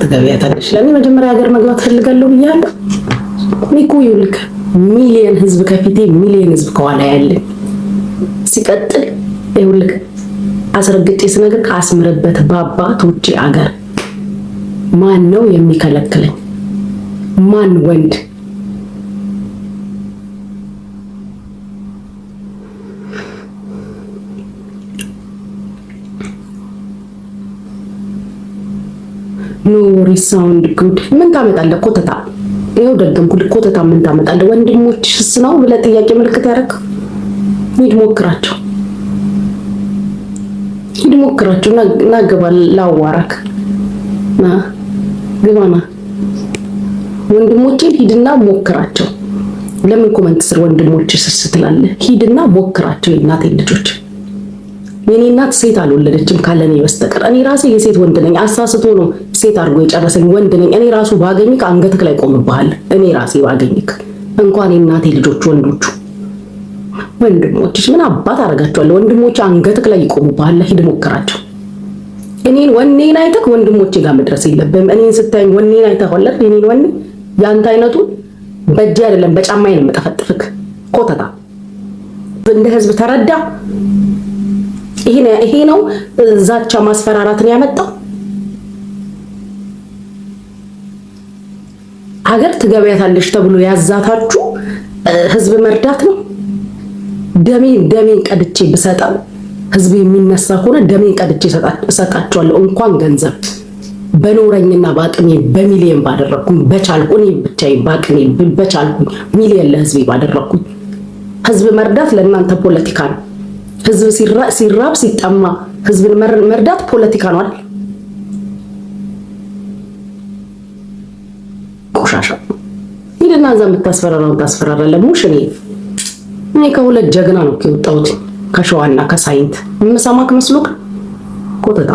ትገቢያታለሽ። ለኔ መጀመሪያ ሀገር መግባት ፈልጋለሁ ብያለሁ። እኮ ይልክ ሚሊየን ህዝብ ከፊቴ ሚሊየን ህዝብ ከኋላ ያለ ሲቀጥል ይልክ አስረግጬ ስነግር ካስምረበት በአባቶቼ አገር ማን ነው የሚከለክለኝ? ማን ወንድ? ኖ ሪሳውንድ ጉድ ምን ታመጣለህ? ኮተታ ይኸው ደገምኩልህ። ኮተታ ምን ታመጣለህ? ወንድሞችስ ነው ብለህ ጥያቄ ምልክት ያደረግ። ሂድ ሞክራቸው፣ ሂድ ሞክራቸው። ና ግባ፣ ላዋራክ ና ግባና ወንድሞቼን ሂድና ሞክራቸው። ለምን ኮመንት ስር ወንድሞችስ ስትላለህ? ሂድና ሞክራቸው የእናቴን ልጆች። የኔ እናት ሴት አልወለደችም ካለኔ በስተቀር። እኔ ራሴ የሴት ወንድ ነኝ። አሳስቶ ነው ሴት አድርጎ የጨረሰኝ ወንድ ነኝ። እኔ ራሱ ባገኝክ አንገትክ ላይ ቆምብሃል። እኔ ራሴ ባገኝክ እንኳን የእናቴ ልጆች ወንዶቹ ወንድሞችሽ ምን አባት አደርጋቸዋለሁ? ወንድሞች አንገትክ ላይ ይቆሙብሃል። ሂድ ሞክራቸው። እኔን ወኔን አይተክ ወንድሞቼ ጋር መድረስ የለብህም። እኔን ስታይኝ ወኔን አይተህ ወለድ የኔን ወኔ ያንተ አይነቱ በእጄ አይደለም በጫማዬ ነው የምጠፈጥፍክ። ኮተታ እንደ ህዝብ ተረዳ። ይሄ ነው ዛቻ ማስፈራራትን ያመጣው። ሀገር ትገበያታለሽ ተብሎ ያዛታችሁ ህዝብ መርዳት ነው። ደሜን ቀድቼ ብሰጠው ህዝብ የሚነሳ ከሆነ ደሜን ቀድቼ እሰጣቸዋለሁ። እንኳን ገንዘብ በኖረኝና በአቅሜ በሚሊየን ባደረኩኝ በቻልኩ እኔ ብቻዬን በአቅሜ በቻልኩኝ ሚሊየን ለህዝቤ ባደረኩኝ። ህዝብ መርዳት ለእናንተ ፖለቲካ ነው። ህዝብ ሲራብ ሲጠማ ህዝብን መርዳት ፖለቲካ ነው አይደል? ቆሻሻ ሂድና እዛ የምታስፈራራውን ታስፈራራለህ። ሙሽ እኔ ከሁለት ጀግና ነው የወጣሁት ከሸዋና ከሳይንት የምሰማክ መስሎክ ኮተታ።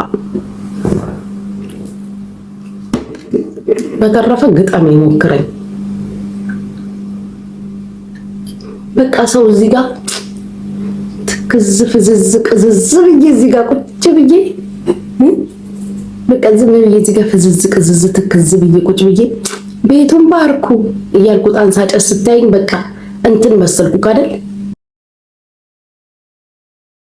በተረፈ ግጠም ይሞክረኝ። በቃ ሰው እዚህ ጋር ትክዝፍ ዝዝቅ ዝዝብ እዚህ ጋር ቁጭ ብዬ በቃ ዝም ብዬ እዚህ ጋር ፍዝዝቅ ዝዝ ትክዝብ ብዬ ቁጭ ብዬ ቤቱን ባርኩ እያልኩ ጣንሳ ጨስ ስታይኝ በቃ እንትን መሰልኩ አይደል?